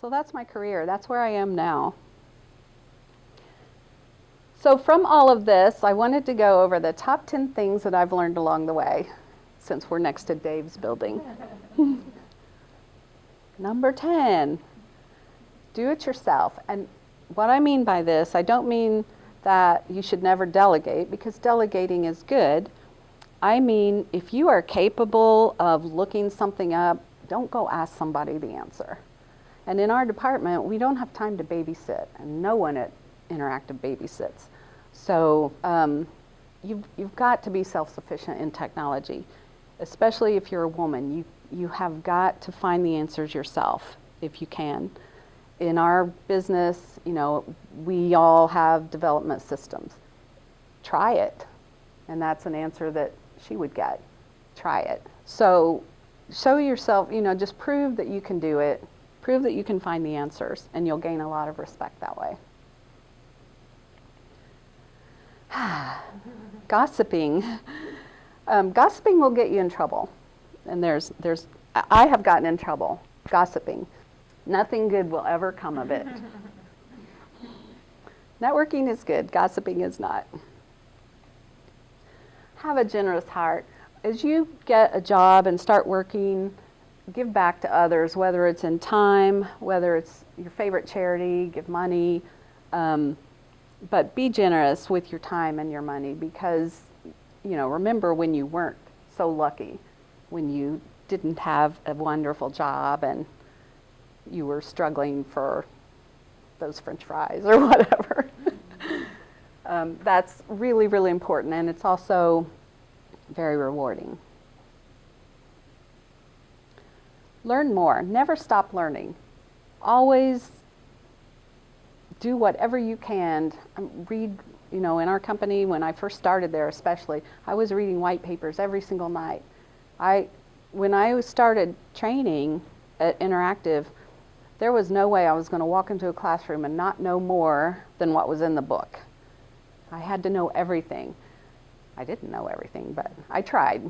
So that's my career. That's where I am now. So from all of this, I wanted to go over the top 10 things that I've learned along the way, since we're next to Dave's building. Number 10, do it yourself. And what I mean by this, I don't mean that you should never delegate, because delegating is good. I mean, if you are capable of looking something up, don't go ask somebody the answer. And in our department, we don't have time to babysit, and no one at Interactive babysits. So you've got to be self-sufficient in technology, especially if you're a woman. You have got to find the answers yourself if you can. In our business, we all have development systems. Try it. And that's an answer that she would get. Try it. So show yourself, just prove that you can do it. Prove that you can find the answers, and you'll gain a lot of respect that way. Gossiping. Gossiping will get you in trouble. And I have gotten in trouble gossiping. Nothing good will ever come of it. Networking is good, gossiping is not. Have a generous heart. As you get a job and start working, give back to others, whether it's in time, whether it's your favorite charity, give money, but be generous with your time and your money, because, remember when you weren't so lucky, when you didn't have a wonderful job and you were struggling for those French fries or whatever. That's really, really important, and it's also very rewarding. Learn more. Never stop learning. Always do whatever you can. Read, in our company, when I first started there especially, I was reading white papers every single night. When I started training at Interactive, there was no way I was going to walk into a classroom and not know more than what was in the book. I had to know everything. I didn't know everything, but I tried.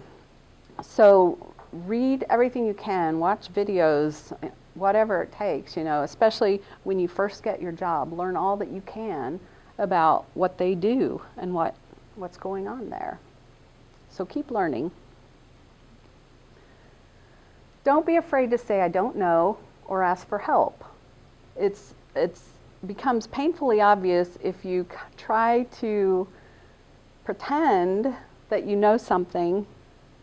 So read everything you can, watch videos, whatever it takes, especially when you first get your job. Learn all that you can about what they do and what's going on there. So keep learning. Don't be afraid to say, I don't know, or ask for help. It's becomes painfully obvious if you try to pretend that you know something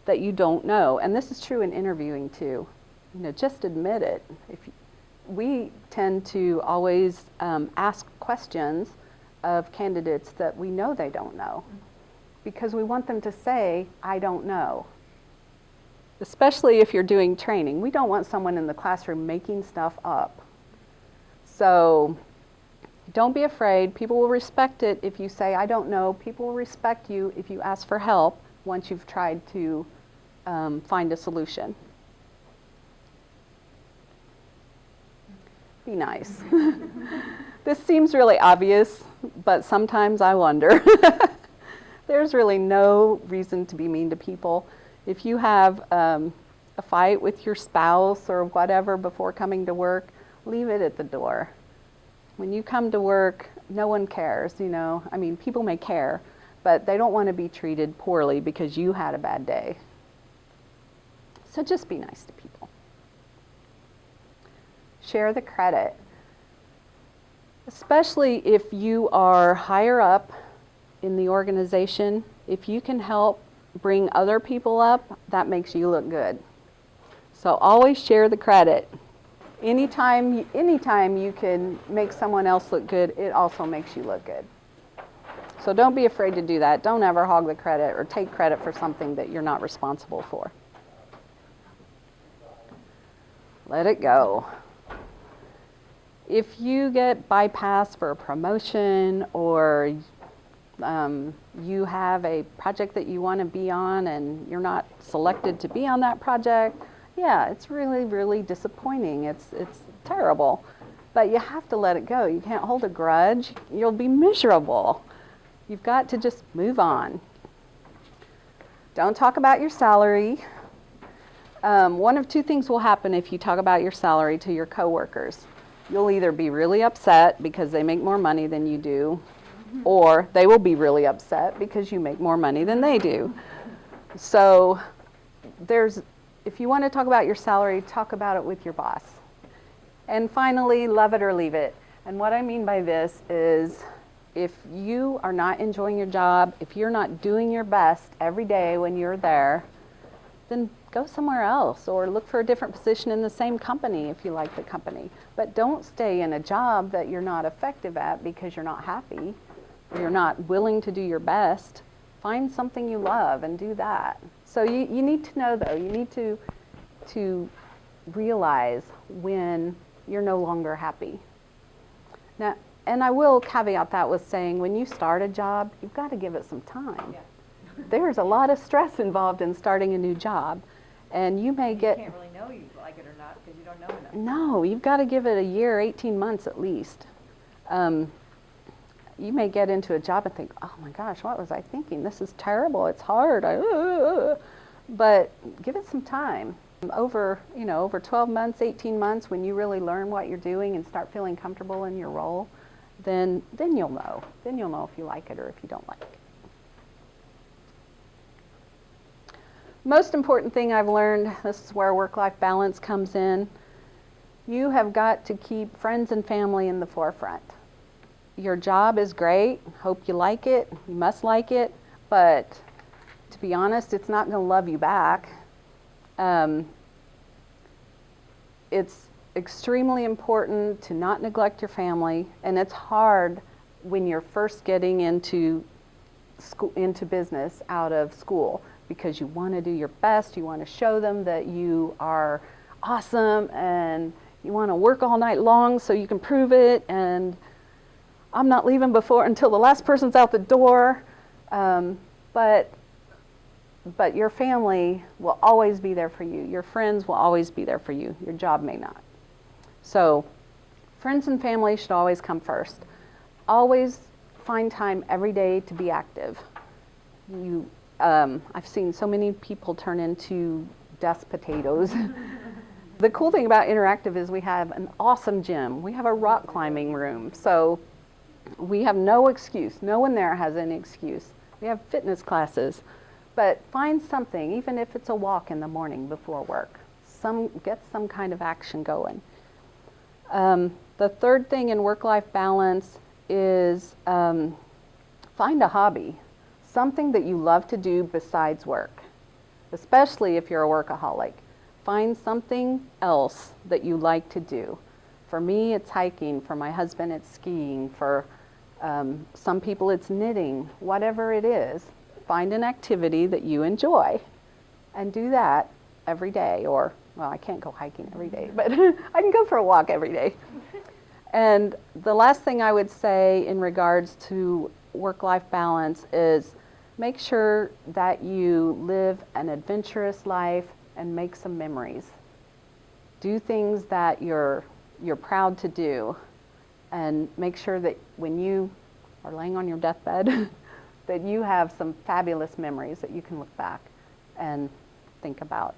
that you don't know. And this is true in interviewing too. Just admit it. We tend to always ask questions of candidates that we know they don't know, because we want them to say, I don't know. Especially if you're doing training. We don't want someone in the classroom making stuff up. So don't be afraid. People will respect it if you say, I don't know. People will respect you if you ask for help once you've tried to find a solution. Be nice. This seems really obvious, but sometimes I wonder. There's really no reason to be mean to people. If you have a fight with your spouse or whatever before coming to work, leave it at the door. When you come to work, no one cares, people may care, but they don't want to be treated poorly because you had a bad day. So just be nice to people. Share the credit. Especially if you are higher up in the organization, if you can help bring other people up, that makes you look good. So always share the credit. Anytime you can make someone else look good, it also makes you look good. So don't be afraid to do that. Don't ever hog the credit or take credit for something that you're not responsible for. Let it go. If you get bypassed for a promotion, or you have a project that you want to be on and you're not selected to be on that project, yeah, it's really, really disappointing. It's terrible. But you have to let it go. You can't hold a grudge. You'll be miserable. You've got to just move on. Don't talk about your salary. One of two things will happen if you talk about your salary to your coworkers. You'll either be really upset because they make more money than you do, or they will be really upset because you make more money than they do. So if you want to talk about your salary, talk about it with your boss. And finally, love it or leave it. And what I mean by this is, if you are not enjoying your job, if you're not doing your best every day when you're there, then go somewhere else or look for a different position in the same company if you like the company. But don't stay in a job that you're not effective at because you're not happy, or you're not willing to do your best. Find something you love and do that. So you need to know, though, you need to realize when you're no longer happy. Now, and I will caveat that with saying, when you start a job, you've got to give it some time. Yeah. There's a lot of stress involved in starting a new job. And you may get... You can't really know you like it or not because you don't know enough. No, you've got to give it a year, 18 months at least. You may get into a job and think, oh my gosh, what was I thinking? This is terrible, it's hard. But give it some time. Over 12 months, 18 months, when you really learn what you're doing and start feeling comfortable in your role, then you'll know. Then you'll know if you like it or if you don't like it. Most important thing I've learned, this is where work-life balance comes in, you have got to keep friends and family in the forefront. Your job is great, hope you like it, you must like it, but to be honest, it's not going to love you back. It's extremely important to not neglect your family, and it's hard when you're first getting into business out of school, because you want to do your best, you want to show them that you are awesome, and you want to work all night long so you can prove it, and I'm not leaving until the last person's out the door. But your family will always be there for you. Your friends will always be there for you. Your job may not. So friends and family should always come first. Always find time every day to be active. I've seen so many people turn into desk potatoes. The cool thing about Interactive is we have an awesome gym. We have a rock climbing room. So we have no excuse. No one there has any excuse. We have fitness classes. But find something, even if it's a walk in the morning before work. Get some kind of action going. The third thing in work-life balance is find a hobby. Something that you love to do besides work, especially if you're a workaholic. Find something else that you like to do. For me, it's hiking. For my husband, it's skiing. For some people, it's knitting. Whatever it is, find an activity that you enjoy and do that every day. Or, well, I can't go hiking every day, but I can go for a walk every day. And the last thing I would say in regards to work-life balance is make sure that you live an adventurous life and make some memories. Do things that you're proud to do, and make sure that when you are laying on your deathbed that you have some fabulous memories that you can look back and think about.